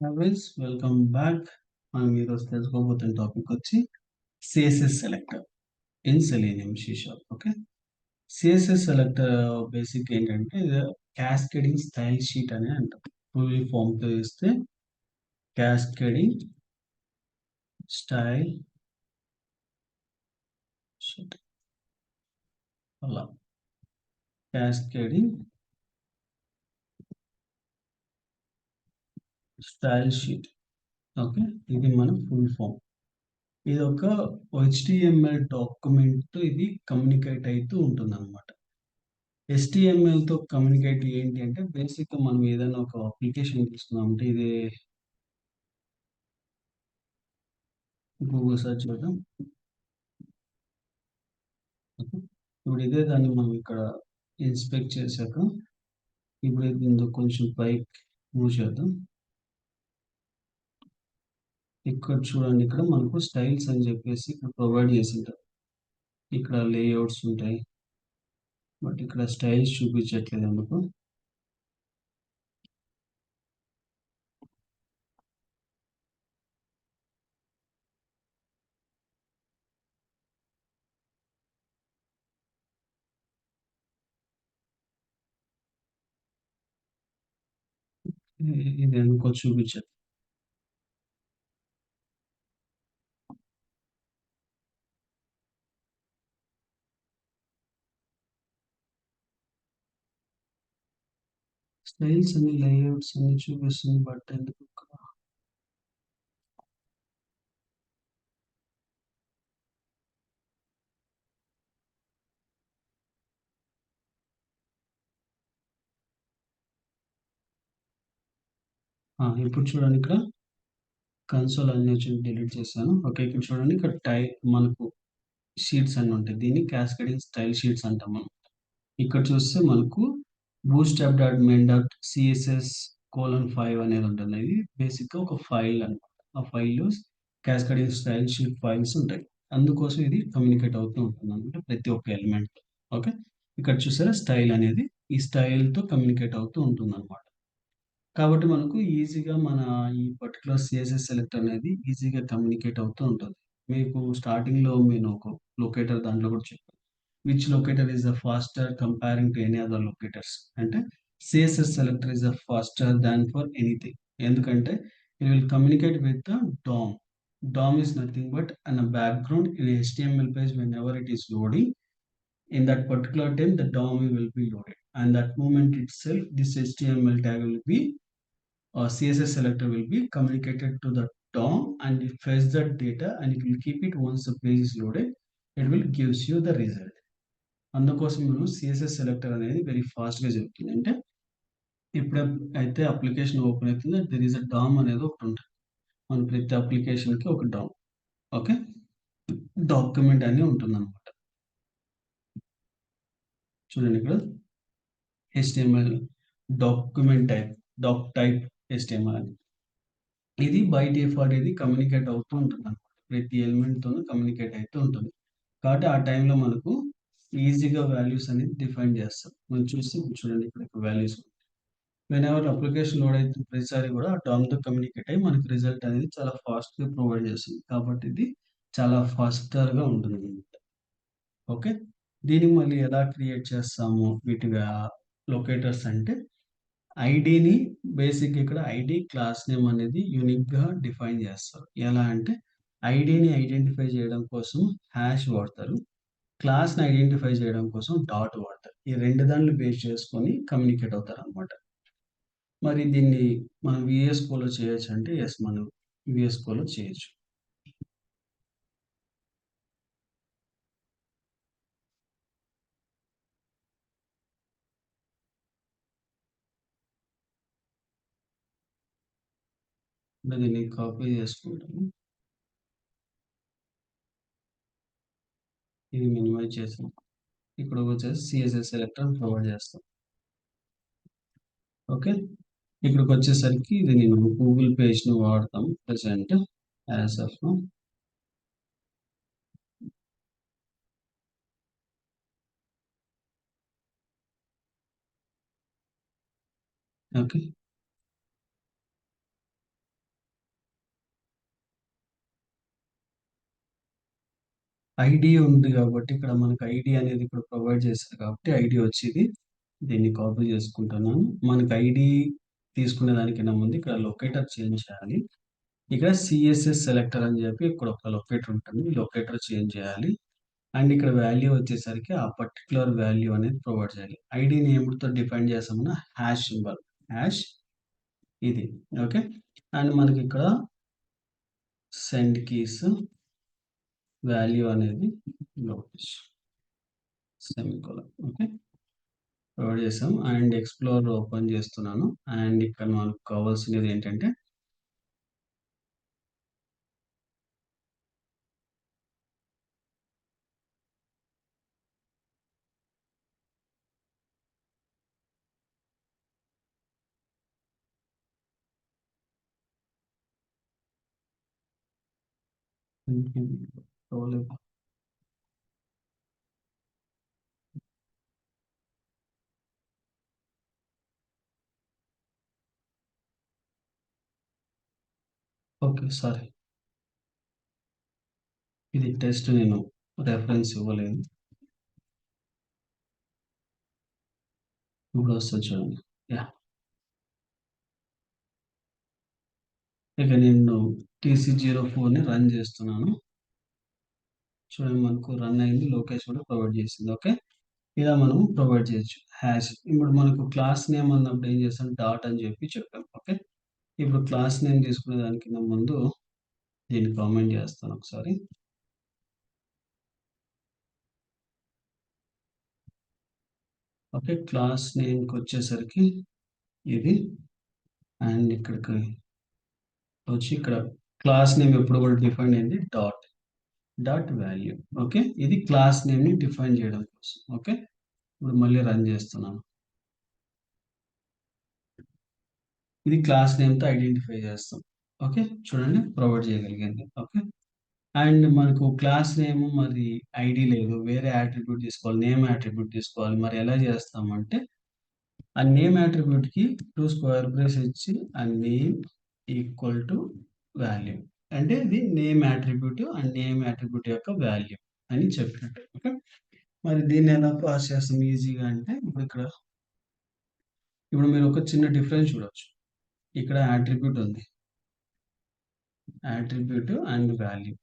Friends welcome back. మనం ఈరోజు తెలుసుకోబోతున్న టాపిక్ వచ్చి CSS selector in selenium C sharp. Okay, CSS selector basic ఏంటంటే క్యాస్కేడింగ్ స్టైల్ షీట్ అని అంటాం. ఫుల్ ఫామ్తో ఇస్తే క్యాస్కేడింగ్ స్టైల్ షీట్, అలా క్యాస్కేడింగ్ స్టైల్ షీట్. ఓకే, ఇది మన ఫుల్ ఫామ్. ఇది ఒక HTML డాక్యుమెంట్, ఇది కమ్యూనికేట్ అవుతూ ఉంటుంది అనమాట. HTML తో కమ్యూనికేట్ ఏంటి అంటే బేసిక్గా మనం ఏదైనా ఒక అప్లికేషన్ తీసుకున్నాం అంటే ఇది గూగుల్ సెర్చ్ చేద్దాం. ఓకే, ఇప్పుడు ఇదే దాన్ని మనం ఇక్కడ ఇన్స్పెక్ట్ చేశాక ఇప్పుడు ఇందులో కొంచెం పైకి మూవ్ చేద్దాం. ఇక్కడ చూడండి, ఇక్కడ మనకు స్టైల్స్ అని చెప్పేసి ఇక్కడ ప్రొవైడ్ చేసింటారు. ఇక్కడ లేఅవుట్స్ ఉంటాయి, బట్ ఇక్కడ స్టైల్స్ చూపించట్లేదు ఎందుకు. ఇది ఎందుకో చూపించట్లేదు. స్టైల్స్ అని లేఅవుట్స్ అని చూపిస్తుంది, బట్ ఎందుకు ఇక్కడ? ఇప్పుడు చూడండి, ఇక్కడ కన్సోల్ అన్ని వచ్చి డిలీట్ చేశాను. ఓకే, ఇక్కడ చూడండి, ఇక్కడ మనకు షీట్స్ అన్ని ఉంటాయి. దీన్ని క్యాస్కేడింగ్ స్టైల్ షీట్స్ అంటాం మనం. ఇక్కడ చూస్తే మనకు boot strap dot main dot CSS colon 5 అనేది ఉంటుంది. ఇది బేసిక్గా ఒక ఫైల్ అనమాట. ఆ ఫైల్లో క్యాస్కేడింగ్ స్టైల్ షీట్ ఫైల్స్ ఉంటాయి. అందుకోసం ఇది కమ్యూనికేట్ అవుతూ ఉంటుంది అనమాట ప్రతి ఒక్క ఎలిమెంట్. ఓకే, ఇక్కడ చూసారా స్టైల్ అనేది ఈ స్టైల్తో కమ్యూనికేట్ అవుతూ ఉంటుంది అనమాట. కాబట్టి మనకు ఈజీగా మన ఈ పర్టికులర్ సిఎస్ఎస్ సెలెక్ట్ అనేది ఈజీగా కమ్యూనికేట్ అవుతూ ఉంటుంది. మీకు స్టార్టింగ్లో నేను ఒక లొకేటర్ దాంట్లో కూడా చెప్పాను. Which locator is the faster comparing to any other locators అంటే CSS selector is the faster than for anything. ఎందుకంటే it will communicate with the DOM. DOM is nothing but an a background in a HTML page. Whenever it is loading, in that particular time the DOM will be loaded, and that moment itself this HTML tag will be CSS selector will be communicated to the DOM, and it fetch that data and it will keep it. Once the page is loaded, it will gives you the result. అందుకోసం మనం CSS selector అనేది very ఫాస్ట్గా జరుగుతుంది. అంటే ఇప్పుడు అయితే application open అవుతుంది, there is a damn అనేది ఒకటి ఉంటుంది. మన ప్రతి అప్లికేషన్కి ఒక డామ్, ఓకే, డాక్యుమెంట్ అని ఉంటుంది అనమాట. చూడండి ఇక్కడ HTML document type, doc type HTML అని. ఇది బై డిఫాల్ట్ ఇది కమ్యూనికేట్ అవుతూ ఉంటుంది అనమాట. ప్రతి ఎలిమెంట్తోనూ కమ్యూనికేట్ అవుతూ ఉంటుంది. కాబట్టి ఆ టైంలో మనకు ఈజీగా వాల్యూస్ అనేది డిఫైన్ చేస్తాం. మనం చూస్తే ఇప్పుడు చూడండి, ఇక్కడ వాల్యూస్ వెనెవర్ అప్లికేషన్ లోడ్ అవుతున్న ప్రతిసారి కూడా ఆ డామ్తో కమ్యూనికేట్ అయ్యి మనకి రిజల్ట్ అనేది చాలా ఫాస్ట్గా ప్రొవైడ్ చేస్తుంది. కాబట్టి ఇది చాలా ఫాస్టర్గా ఉంటుంది అనమాట. ఓకే, దీన్ని మళ్ళీ ఎలా క్రియేట్ చేస్తాము వీటిగా లొకేటర్స్ అంటే ఐడిని బేసిక్ ఇక్కడ ఐడి క్లాస్ నేమ్ అనేది యూనిక్గా డిఫైన్ చేస్తారు. ఎలా అంటే ఐడిని ఐడెంటిఫై చేయడం కోసం హ్యాష్ వాడతారు, క్లాస్ని ఐడెంటిఫై చేయడం కోసం డాట్ వాడతారు. ఈ రెండు దాన్ని బేస్ చేసుకొని కమ్యూనికేట్ అవుతారు అనమాట. మరి దీన్ని మనం VS Codeలో చేయొచ్చు అంటే ఎస్, మనం VS Codeలో చేయొచ్చు. అంటే దీన్ని కాపీ చేసుకుంటాము, ఇది మినిమైజ్ చేసాం. ఇక్కడ వచ్చేసి సిఎస్ఎస్ సెలెక్టర్ ప్రొవైడ్ చేస్తాం. ఓకే, ఇక్కడికి వచ్చేసరికి ఇది నేను గూగుల్ పేజ్ని వాడతాం present as of now. Okay, ID ఉంది కాబట్టి ఇక్కడ మనకు ఐడి అనేది ఇక్కడ ప్రొవైడ్ చేశారు కాబట్టి ఐడి వచ్చేది. దీన్ని కాపీ చేసుకుంటున్నాను. మనకు ఐడి తీసుకునే దానికన్నా ముందు ఇక్కడ లొకేటర్ చేంజ్ చేయాలి. ఇక్కడ సిఎస్ఎస్ సెలెక్టర్ అని చెప్పి ఇక్కడ ఒక లొకేటర్ ఉంటుంది. లొకేటర్ చేంజ్ చేయాలి. అండ్ ఇక్కడ వాల్యూ వచ్చేసరికి ఆ పర్టికులర్ వాల్యూ అనేది ప్రొవైడ్ చేయాలి. ఐడిని ఏమిటితో డిఫైన్ చేసామన్నా హ్యాష్ సింబల్, హ్యాష్ ఇది. ఓకే. అండ్ మనకి ఇక్కడ సెండ్ కీస్ వాల్యూ అనేది సెమికోలన్. ఓకే. ప్రొవైడ్ చేసాం. అండ్ ఎక్స్ప్లోర్ ఓపెన్ చేస్తున్నాను. అండ్ ఇక్కడ మనకు కావాల్సినది ఏంటంటే ఓకే. సారీ, ఇది టెస్ట్, నేను రెఫరెన్స్ ఇవ్వలేదు. ఇప్పుడు వస్తుంది చూడండి. యా, ఇక నేను TC04ని రన్ చేస్తున్నాను. చూడండి, మనకు రన్ అయింది. లొకేషన్ కూడా ప్రొవైడ్ చేసింది. ఓకే. ఇలా మనం ప్రొవైడ్ చేయొచ్చు హ్యాష్. ఇప్పుడు మనకు క్లాస్ నేమ్ అన్నప్పుడు ఏం చేస్తాం, డాట్ అని చెప్పి చెప్పాం. ఓకే. ఇప్పుడు క్లాస్ నేమ్ తీసుకునే దానికి ముందు దీన్ని కామెంట్ చేస్తాను ఒకసారి. ఓకే. క్లాస్ నేమ్కి వచ్చేసరికి ఇది. అండ్ ఇక్కడికి వచ్చి ఇక్కడ క్లాస్ నేమ్ ఎప్పుడు కూడా డిఫైన్ అయింది డాట్ డాట్ వాల్యూ. ఓకే. ఇది క్లాస్ నేమ్ని డిఫైన్ చేయడం కోసం. ఓకే. ఇప్పుడు మళ్ళీ రన్ చేస్తున్నాను. ఇది క్లాస్ నేమ్తో ఐడెంటిఫై చేస్తాం. ఓకే. చూడండి, ప్రొవైడ్ చేయగలిగింది. ఓకే. అండ్ మనకు క్లాస్ నేమ్ మరి ఐడి లేదు, వేరే యాట్రిబ్యూట్ తీసుకోవాలి, నేమ్ యాట్రిబ్యూట్ తీసుకోవాలి. మరి ఎలా చేస్తామంటే ఆ నేమ్ యాట్రిబ్యూట్కి 2 స్క్వేర్ బ్రేస్ ఇచ్చి ఆ నేమ్ ఈక్వల్ టు వాల్యూ, అంటే ఇది name attribute and name attribute యొక్క వాల్యూ అని చెప్పినట్టు. ఓకే. మరి దీన్ని ఎలా పాస్ చేస్తాం ఈజీగా అంటే ఇప్పుడు మీరు ఒక చిన్న డిఫరెన్స్ చూడొచ్చు. ఇక్కడ యాట్రిబ్యూట్ ఉంది, యాట్రిబ్యూట్ అండ్ వాల్యూ.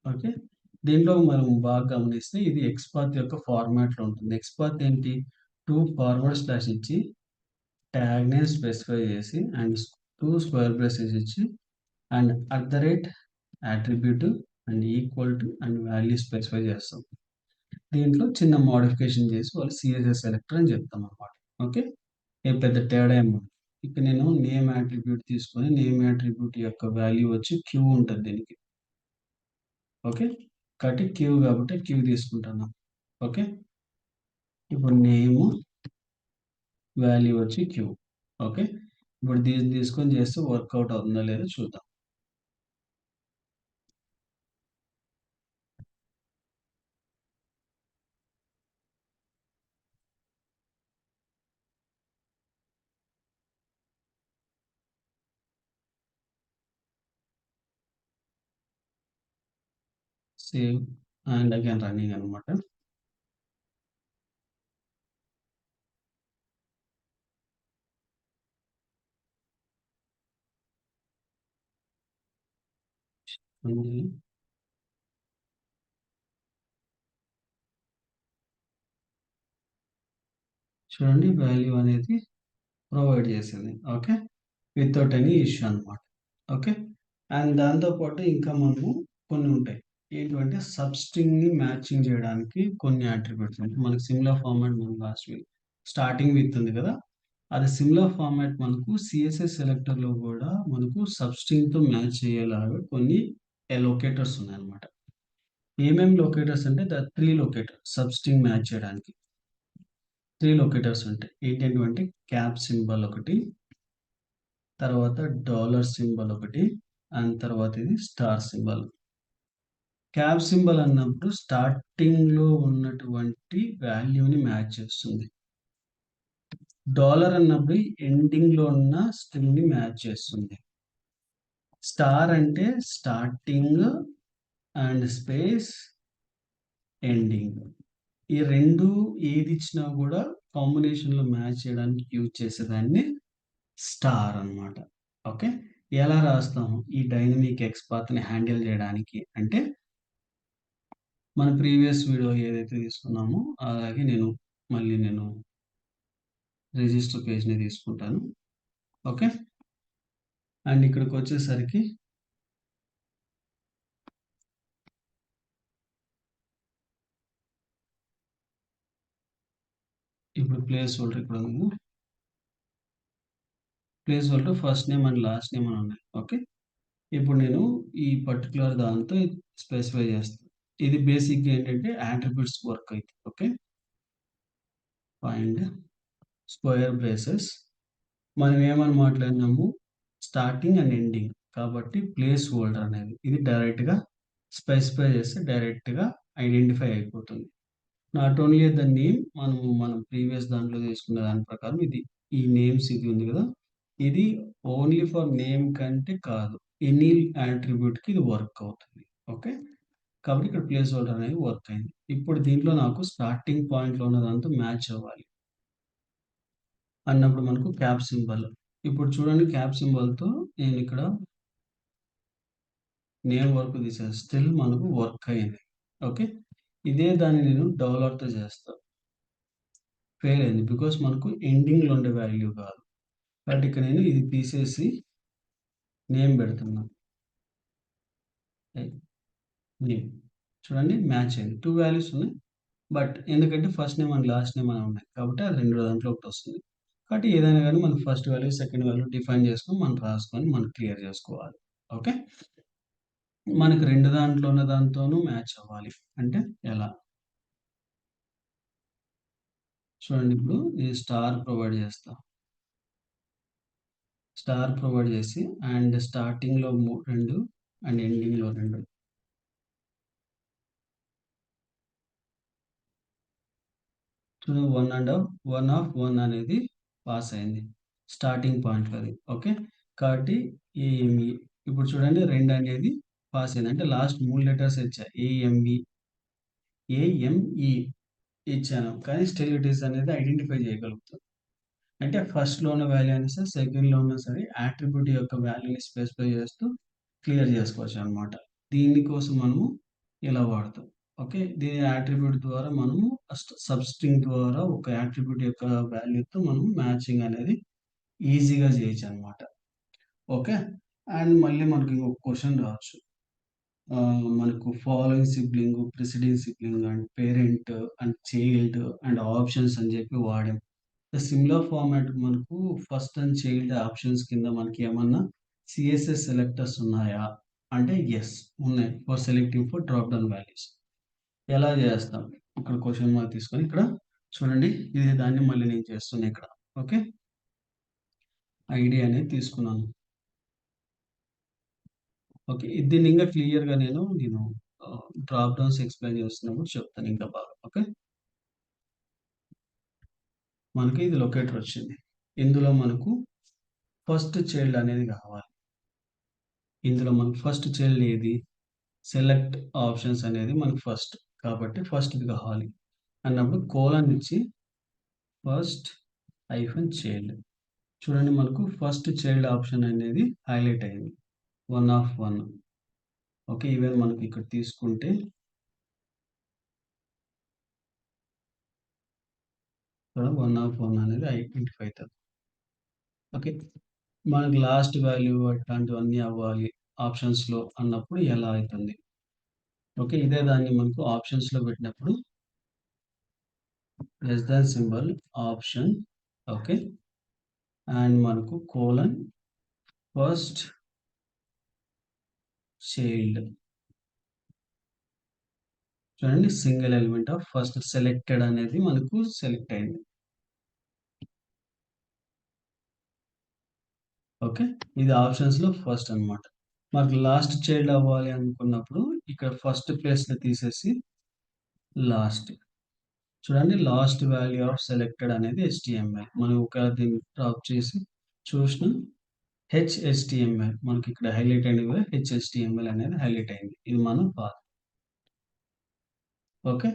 ఓకే. దీంట్లో మనం బాగా గమనిస్తే ఇది ఎక్స్పాత్ యొక్క ఫార్మాట్ లో ఉంటుంది. ఎక్స్పాత్ ఏంటి, 2 ఫార్వర్డ్ స్లాష్ ఇచ్చి ట్యాగ్ నేమ్ స్పెసిఫై చేసి అండ్ 2 స్క్వేర్ బ్రేసెస్ ఇచ్చి and at the rate attribute and equal to and value specify చేస్తాం. దీంట్లో చిన్న మోడిఫికేషన్ చేసి వాళ్ళు సిఎస్ఎస్ సెలెక్టర్ అని చెప్తాం అన్నమాట. ఓకే. ఏం పెద్ద తేడా ఏమో. ఇక్కడ నేను నేమ్ యాట్రిబ్యూట్ తీసుకొని నేమ్ యాట్రిబ్యూట్ యొక్క వాల్యూ వచ్చి క్యూ ఉంటుంది దీనికి. ఓకే. కాబట్టి క్యూ కాబట్టి క్యూ తీసుకుంటాను. ఓకే. ఇప్పుడు నేమ్ వాల్యూ వచ్చి క్యూ. ఓకే. ఇప్పుడు దీన్ని తీసుకొని చేస్తే వర్కౌట్ అవుతుందో లేదో చూద్దాం. సేవ్ అండ్ అగైన్ రన్నింగ్ అనమాట. చూడండి, వాల్యూ అనేది ప్రొవైడ్ చేసింది. ఓకే. వితౌట్ ఎనీ ఇష్యూ అనమాట. ఓకే. అండ్ దాంతోపాటు ఇంకా మనము కొన్ని ఉంటాయి. ఏంటంటే సబ్స్ట్రింగ్ ని మ్యాచింగ్ చేయడానికి కొన్ని అట్రిబ్యూట్స్ ఉంటాయి. మనకి సిమిలర్ ఫార్మాట్ మనం లాస్ట్ వీక్ స్టార్టింగ్ విత్ ఉంది కదా, అది సిమిలర్ ఫార్మాట్ మనకు సిఎస్ఎస్ సెలెక్టర్ లో కూడా మనకు సబ్స్ట్రింగ్ తో మ్యాచ్ అయ్యేలాగా కొన్ని లొకేటర్స్ ఉన్నాయన్నమాట. ఏమేమి లొకేటర్స్ అంటే 3 లొకేటర్ సబ్స్ట్రింగ్ మ్యాచ్ చేయడానికి 3 లొకేటర్స్ ఉంటాయి. ఏంటంటే క్యాప్ సింబల్ ఒకటి, తర్వాత డాలర్ సింబల్ ఒకటి, అండ్ తర్వాత ఇది స్టార్ సింబల్. క్యాప్ సింబల్ అన్నప్పుడు స్టార్టింగ్ లో ఉన్నటువంటి వాల్యూని మ్యాచ్ చేస్తుంది. డాలర్ అన్నప్పుడు ఎండింగ్ లో ఉన్న స్ట్రింగ్ ని మ్యాచ్ చేస్తుంది. స్టార్ అంటే స్టార్టింగ్ అండ్ స్పేస్ ఎండింగ్. ఈ 2 ఏదిచ్చినా గూడా కాంబినేషన్‌లో మ్యాచ్ చేయడానికి యూజ్ చేసేదాన్ని స్టార్ అన్నమాట. ఓకే. ఎలా రాస్తాం? ఈ డైనమిక్ ఎక్స్‌పాత్‌ని హ్యాండిల్ జేయడానికి అంటే, మన ప్రీవియస్ వీడియో ఏదైతే తీసుకున్నామో, అలాగే మళ్ళీ నేను రిజిస్టర్ పేజ్‌ని తీసుకుంటాను. ఓకే. అండ్ ఇక్కడికొచ్చేసరికి ఇప్పుడు ప్లేస్ హోల్డర్ ఇక్కడ ఉంది. Place holder first name and last name అని ఉన్నాయి. ఓకే. ఇప్పుడు నేను ఈ పర్టిక్యులర్ దాంతో స్పెసిఫై చేస్తాను. ఇది బేసిక్‌గా ఏంటంటే అట్రిబ్యూట్స్ వర్క్ అయితది. ఓకే. ఫైండ్ స్క్వేర్ బ్రేసెస్ మనం ఏమని మాట్లాడినాము? Starting and ending. కాబట్టి ప్లేస్ హోల్డర్ అనేది. ఇది డైరెక్ట్‌గా స్పెసిఫై చేస్తే డైరెక్ట్‌గా ఐడెంటిఫై అయిపోతుంది. నాట్ ఓన్లీ ద నేమ్ మనం ప్రీవియస్ దాంట్లో తీసుకున్న దాని ప్రకారం ఈ నేమ్స్ ఇది ఉంది కదా! ఇది ఓన్లీ ఫర్ నేమ్ కంటే కాదు. ఎనీ అట్రిబ్యూట్‌కి ఇది వర్క్ అవుతుంది. ఓకే. కాబట్టి ఇక్కడ ప్లేస్ హోల్డర్ అనేది వర్క్ అయింది. ఇప్పుడు దీంట్లో నాకు స్టార్టింగ్ పాయింట్‌లో ఉన్న దాంతో మ్యాచ్ అవ్వాలి. అన్నప్పుడు మనకు క్యాప్ సింబల్. ఇప్పుడు చూడండి క్యాప్ సింబల్‌తో నేనిక్కడ నేమ్ వరకు తీసేస్తే స్టిల్ మనకు వర్క్ అయింది. ఓకే. ఇదే దాన్ని నేను డెవలప్‌తో చేస్తా. ఫెయిల్ అయింది. బికాజ్ మనకు ఎండింగ్‌లో ఉండే వాల్యూ కాదు. కాబట్టి ఇక్కడ నేను ఇది తీసేసి నేమ్ పెడుతున్నా. నేమ్. చూడండి మ్యాచ్ అయింది. 2 వాల్యూస్ ఉన్నాయి. బట్ ఎందుకంటే first name and last name అని ఉన్నాయి. కాబట్టి అది 2 దాంట్లో ఒకటొస్తుంది. కాబట్టి ఏదైనా గాని మనం first value, second value define చేసుకొని మనం రాసుకొని మనం క్లియర్ చేసుకోవాలి. ఓకే. మనకు 2 దాంట్లో ఉన్న దాంతోనూ మ్యాచ్ అవ్వాలి. అంటే ఎలా? చూడండి ఇప్పుడు నేను స్టార్ ప్రొవైడ్ చేస్తా. స్టార్ ప్రొవైడ్ చేసి అండ్ స్టార్టింగ్‌లో 2 అండ్ ఎండింగ్‌లో 2. సో, 1 అనేది పాస్ అయింది. స్టార్టింగ్ పాయింట్‌లో అది. ఓకే. కాబట్టి ఏఎంఈ ఇప్పుడు చూడండి 2 అనేది పాస్ అయింది. అంటే లాస్ట్ 3 లెటర్స్ ఇచ్చా. ఏఎంఈ ఇచ్చాను. కానీ స్టిల్ ఇట్ ఈస్ అనేది ఐడెంటిఫై చేయగలుగుతుంది. అంటే ఫస్ట్‌లో ఉన్న వాల్యూ అయినా సరే, సెకండ్‌లో ఉన్నా సరే అట్రిబ్యూట్ యొక్క వాల్యూని స్పెసిఫై చేస్తూ క్లియర్ చేసుకోవచ్చనమాట. దీనికోసం మనము ఇలా వాడతాం. ఓకే. దీని అట్రిబ్యూట్ ద్వారా మనము సబ్‌స్ట్రింగ్ ద్వారా ఒక అట్రిబ్యూట్ యొక్క వాల్యూతో మనం మ్యాచింగ్ అనేది ఈజీగా చేయొచ్చనమాట. ఓకే. అండ్ మళ్ళీ మనకి ఇంకొక క్వెషన్ రావచ్చు. మనకు following sibling, preceding sibling and parent and child and options అని చెప్పి వాడాం. సిమిలర్ ఫార్మాట్ మనకు ఫస్ట్ అండ్ చైల్డ్ ఆప్షన్స్ కింద మనకి ఏమన్నా సీఎస్ఎస్ సెలెక్టర్స్ ఉన్నాయా? అంటే యెస్ ఉన్నాయి. For selecting for drop down values. ఎలా చేస్తాం? ఇక్కడ క్వెషన్ మార్క్ తీసుకొని ఇక్కడ చూడండి ఇదే దాన్ని మళ్ళీ నేను చేస్తున్నా ఇక్కడ. ఓకే. ఐడీ అనేది తీసుకున్నాను. ఓకే. దీన్ని ఇంకా క్లియర్‌గా నేను డ్రాప్ డౌన్స్ ఎక్స్‌ప్లెయిన్ చేస్తున్నప్పుడు చెప్తాను ఇంకా బాగా. ఓకే. మనకి ఇది లొకేటర్ వచ్చింది. ఇందులో మనకు ఫస్ట్ చైల్డ్ అనేది కావాలి. ఇందులో మనకు ఫస్ట్ చైల్డ్ ఏది? సెలెక్ట్ ఆప్షన్స్ అనేది మనకు ఫస్ట్. కాబట్టి ఫస్ట్‌ది కావాలి. అన్నప్పుడు కోలన్ ఇచ్చి ఫస్ట్ హైఫన్ చైల్డ్. చూడండి మనకు ఫస్ట్ చైల్డ్ ఆప్షన్ అనేది హైలైట్ అయింది. 1 ఓకే. ఈవెన్ మనకి ఇక్కడ తీసుకుంటే ఇక్కడ 1 అనేది ఐడెంటిఫై అయితది. ఓకే. మనకి లాస్ట్ వాల్యూ అట్లాంటివన్నీ అవ్వాలి ఆప్షన్స్‌లో అన్నప్పుడు ఎలా అయితుంది? ఓకే. ఇదే దాన్ని మనకు ఆప్షన్స్‌లో పెట్టినప్పుడు less than symbol option okay. And మనకు కోలన్ ఫస్ట్ చైల్డ్ చూడండి single element of first selected అనేది మనకు సెలెక్ట్ అయింది. ఓకే. ఇది ఆప్షన్స్‌లో ఫస్ట్ అన్నమాట. మనకు లాస్ట్ చైల్డ్ అవ్వాలి అనుకున్నప్పుడు ఇక్కడ ఫస్ట్ ప్లేస్‌లో తీసేసి లాస్ట్. చూడండి లాస్ట్ వాల్యూ ఆఫ్ సెలెక్టెడ్ అనేది HTML. మనం ఒకవేళ దీన్ని డ్రాప్ చేసి చూసినా HHTML మనకి ఇక్కడ హైలైట్ అయింది కదా! HHTML అనేది హైలైట్ అయింది. ఇది మన పాత్. ఓకే.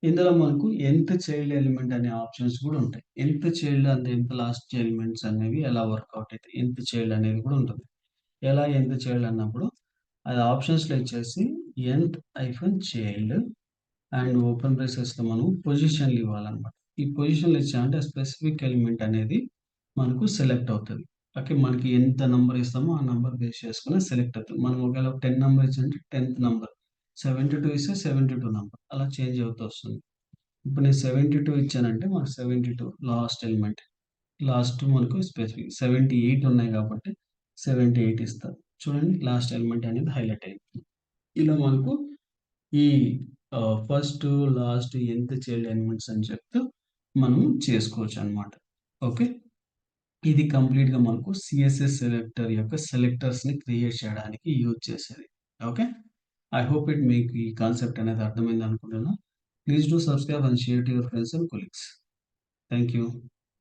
ఇందులో మనకు nth చైల్డ్ ఎలిమెంట్ అనే ఆప్షన్స్ కూడా ఉంటాయి. nth child and nth last elements అనేవి ఎలా వర్కౌట్ అయితాయి. nth చైల్డ్ అనేది కూడా ఉంటుంది. ఎలా nth చైల్డ్ అన్నప్పుడు అది ఆప్షన్స్‌లో ఇచ్చేసి nth-చైల్డ్ అండ్ ఓపెన్ బ్రేసెస్‌లో మనం పొజిషన్‌లు ఇవ్వాలన్నమాట. ఈ పొజిషన్‌లు ఇచ్చామంటే ఆ స్పెసిఫిక్ ఎలిమెంట్ అనేది మనకు సెలెక్ట్ అవుతది. ఓకే. మనకి ఎంత నంబర్ ఇస్తామో ఆ నంబర్ బేస్ చేసుకొని సెలెక్ట్ అవుతది. మనం ఒకవేళ 10 నంబర్ ఇచ్చామంటే 10థ్ నంబర్. 72 ఇస్తే 72 నంబర్. అలా చేంజ్ అవుతూ వస్తుంది. ఇప్పుడు నేను 72 ఇచ్చానంటే మనకు 72 లాస్ట్ ఎలిమెంట్. లాస్ట్ మనకు స్పెసిఫిక్ 78 ఉన్నాయి కాబట్టి 78 ఇస్తా. చూడండి లాస్ట్ ఎలిమెంట్ అనేది హైలైట్ అయింది. ఇలా మనకు ఈ ఫస్ట్, లాస్ట్, చైల్డ్ ఎలిమెంట్స్ అని చెప్తూ మనం చేసుకోవచ్చనమాట. ఓకే. ఇది కంప్లీట్‌గా మనకు సీఎస్ఎస్ సెలెక్టర్ యొక్క సెలెక్టర్స్‌ని క్రియేట్ చేయడానికి యూజ్ చేసేది. ఓకే. ఐ హోప్ మీకు ఈ కాన్సెప్ట్ అనేది అర్థమైంది అనుకుంటున్నా. Please do subscribe and share to your friends and colleagues. Thank you.